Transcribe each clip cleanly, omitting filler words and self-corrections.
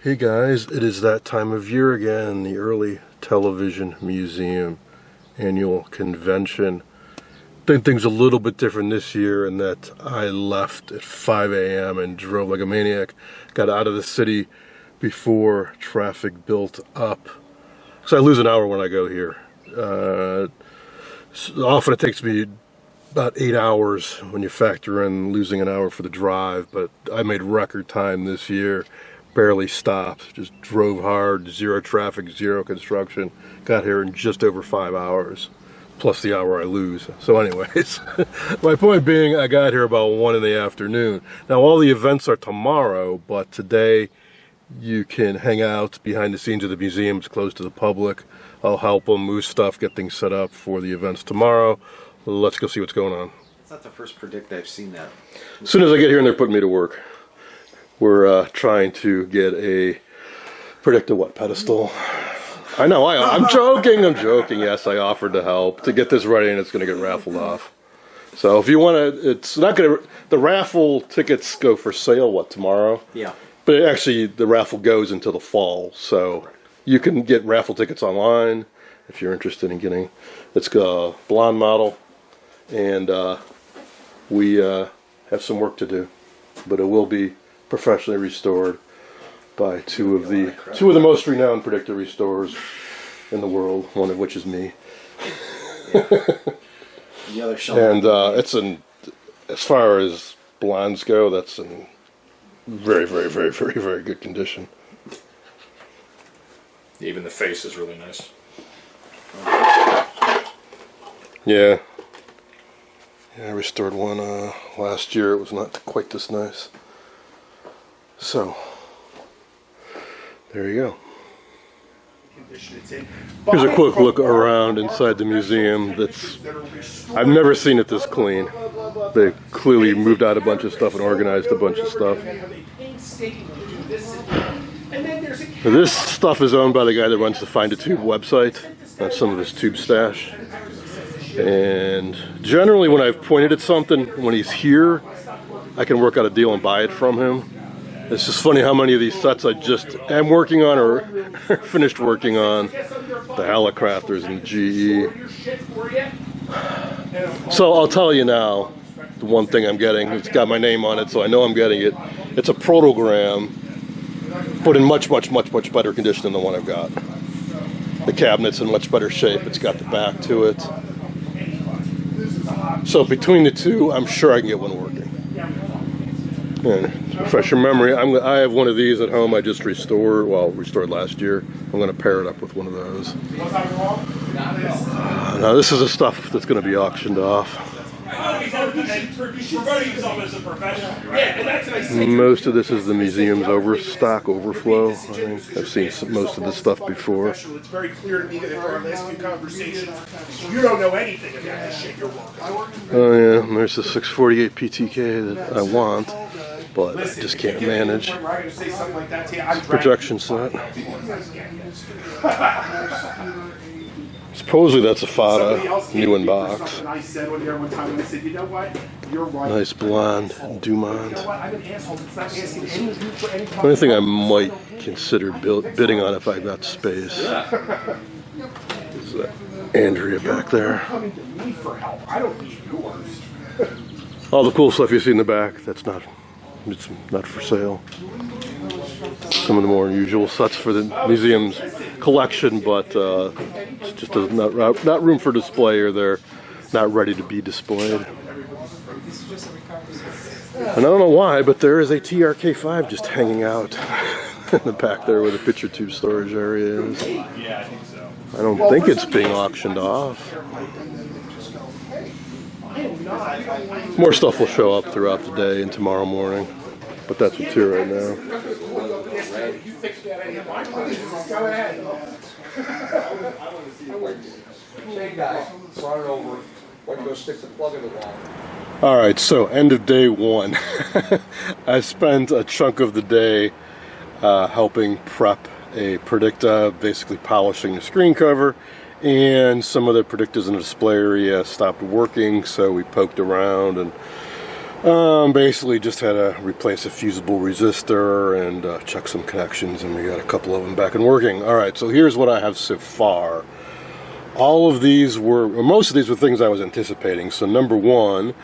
Hey guys, it is that time of year again, the Early Television Museum annual convention. I think things are a little bit different this year in that I left at 5 a.m. and drove like a maniac. Got out of the city before traffic built up. So I lose an hour when I go here. Often it takes me about 8 hours when you factor in losing an hour for the drive, but I made record time this year. Barely stopped, just drove hard, zero traffic, zero construction. Got here in just over 5 hours, plus the hour I lose. So anyways, my point being, I got here about 1 in the afternoon. Now all the events are tomorrow, but today you can hang out behind the scenes of the museum. It's closed to the public. I'll help them move stuff, get things set up for the events tomorrow. Let's go see what's going on. It's not the first Predict I've seen that. As soon as I get here and they're putting me to work. We're trying to get a Predict-A-What pedestal. I know, I'm joking, yes, I offered to help to get this ready and it's going to get raffled off. So if you want to, it's not going to, the raffle tickets go for sale, tomorrow? Yeah. But actually the raffle goes until the fall, so you can get raffle tickets online if you're interested in getting, it's a blonde model, and we have some work to do, but it will be professionally restored by two of the most renowned predictor restorers in the world, one of which is me. The other and it's as far as blondes go, that's in very, very, very, very, very good condition. Even the face is really nice. Yeah, I restored one last year. It was not quite this nice. So, there you go. Here's a quick look around inside the museum. I've never seen it this clean. They clearly moved out a bunch of stuff and organized a bunch of stuff. This stuff is owned by the guy that runs the Find a Tube website. That's some of his tube stash. And generally when I've pointed at something, when he's here, I can work out a deal and buy it from him. It's just funny how many of these sets I just am working on or finished working on. The Hallicrafters and the GE. So I'll tell you now, the one thing I'm getting, it's got my name on it, so I know I'm getting it. It's a protogram, but in much, much, much, much better condition than the one I've got. The cabinet's in much better shape. It's got the back to it. So between the two, I'm sure I can get one working. And refresh your memory, I have one of these at home I just restored last year. I'm going to pair it up with one of those. Now this is the stuff that's going to be auctioned off. Most of this is the museum's overflow. I think I've seen most of this stuff before. It's very clear to me that in our last few conversations, you don't know anything about this shit you're working on. Oh yeah, and there's the 648 PTK that I want, but I just can't manage. Projection set. Supposedly that's a Fata, new in box. Nice blonde Dumont. The only thing I might consider bidding on if I got space is that Andrea back there. All the cool stuff you see in the back, it's not for sale. Some of the more unusual sets for the museum's collection, but it's just not room for display, or they're not ready to be displayed. And I don't know why, but there is a TRK5 just hanging out in the back there where the picture tube storage area is. I don't think it's being auctioned off. More stuff will show up throughout the day and tomorrow morning, but that's what's here right now. Alright, so end of day one. I spent a chunk of the day helping prep a Predicta, basically polishing the screen cover, and some of the Predictas in the display area stopped working, so we poked around and Basically just had to replace a fusible resistor and check some connections, and we got a couple of them back and working. All right, so here's what I have so far. All of these were, or most of these were things I was anticipating. So number one,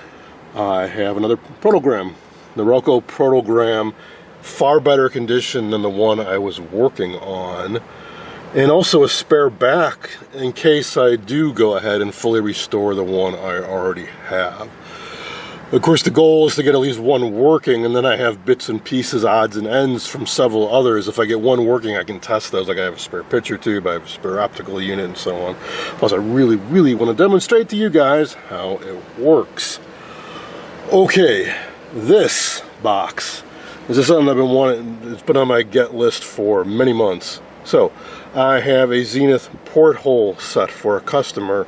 I have another protogram, the Norelco protogram, far better condition than the one I was working on, and also a spare back in case I do go ahead and fully restore the one I already have. Of course, the goal is to get at least one working, and then I have bits and pieces, odds and ends from several others. If I get one working, I can test those. Like I have a spare picture tube, I have a spare optical unit, and so on. Plus, I really, really want to demonstrate to you guys how it works. Okay, this box. This is something I've been wanting. It's been on my get list for many months. So, I have a Zenith porthole set for a customer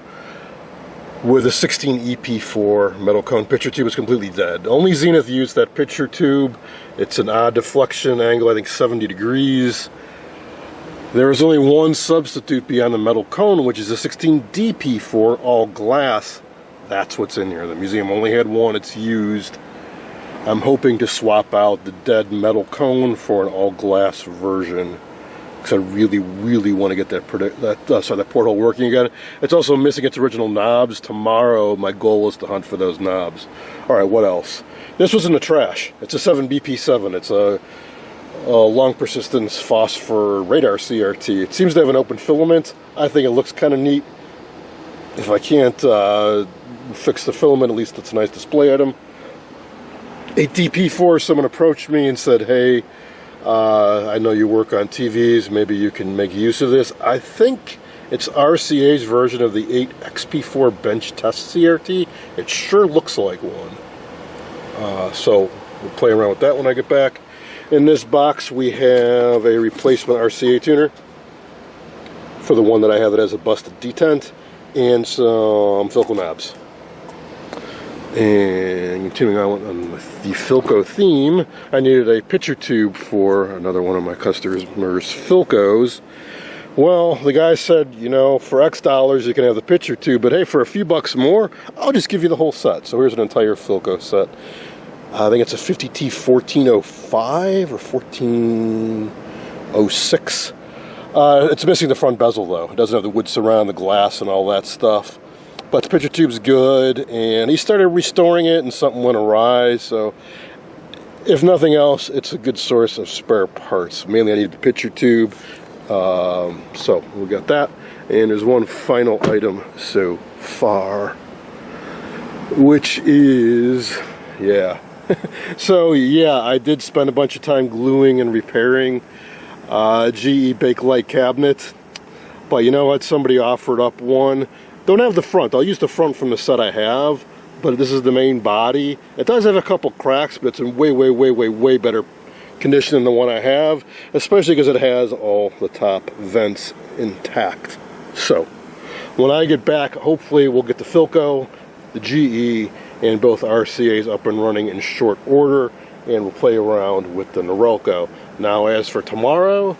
with a 16 EP4 metal cone. Picture tube is completely dead. Only Zenith used that picture tube. It's an odd deflection angle, I think 70 degrees. There is only one substitute beyond the metal cone, which is a 16 DP4 all glass. That's what's in here. The museum only had one, it's used. I'm hoping to swap out the dead metal cone for an all glass version, because I really, really want to get that porthole working again. It's also missing its original knobs. Tomorrow, my goal is to hunt for those knobs. All right, what else? This was in the trash. It's a 7BP7. It's a long persistence phosphor radar CRT. It seems to have an open filament. I think it looks kind of neat. If I can't fix the filament, at least it's a nice display item. A DP4, someone approached me and said, hey, I know you work on TVs, maybe you can make use of this. I think it's RCA's version of the 8XP4 bench test CRT. It sure looks like one. So we'll play around with that when I get back. In this box we have a replacement RCA tuner for the one that I have that has a busted detent, and some Philco knobs. And continuing on with the Philco theme, I needed a picture tube for another one of my customers' Philcos. Well, the guy said, you know, for X dollars you can have the picture tube, but hey, for a few bucks more, I'll just give you the whole set. So here's an entire Philco set. I think it's a 50T 1405 or 1406. It's missing the front bezel though. It doesn't have the wood surround, the glass, and all that stuff. But the picture tube's good, and he started restoring it and something went awry, so if nothing else, it's a good source of spare parts. Mainly I need the picture tube, so we got that. And there's one final item so far, which is, yeah. So yeah, I did spend a bunch of time gluing and repairing GE Bakelite cabinet, but you know what, somebody offered up one. Don't have the front. I'll use the front from the set I have, but this is the main body. It does have a couple cracks, but it's in way, way, way, way, way better condition than the one I have, especially because it has all the top vents intact. So, when I get back, hopefully we'll get the Philco, the GE, and both RCAs up and running in short order, and we'll play around with the Norelco. Now, as for tomorrow,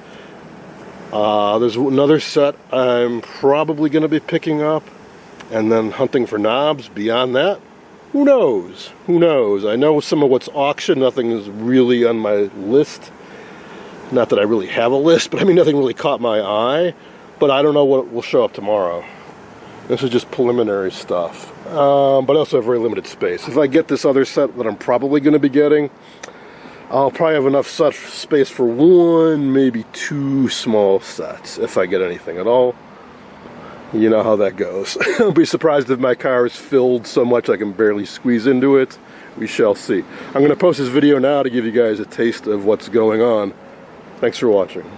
there's another set I'm probably going to be picking up, and then hunting for knobs. Beyond that, who knows? Who knows? I know some of what's auctioned. Nothing is really on my list. Not that I really have a list, but I mean, nothing really caught my eye. But I don't know what will show up tomorrow. This is just preliminary stuff. But I also have very limited space. If I get this other set that I'm probably going to be getting, I'll probably have enough space for one, maybe two small sets, if I get anything at all. You know how that goes. I'll be surprised if my car is filled so much I can barely squeeze into it. We shall see. I'm going to post this video now to give you guys a taste of what's going on. Thanks for watching.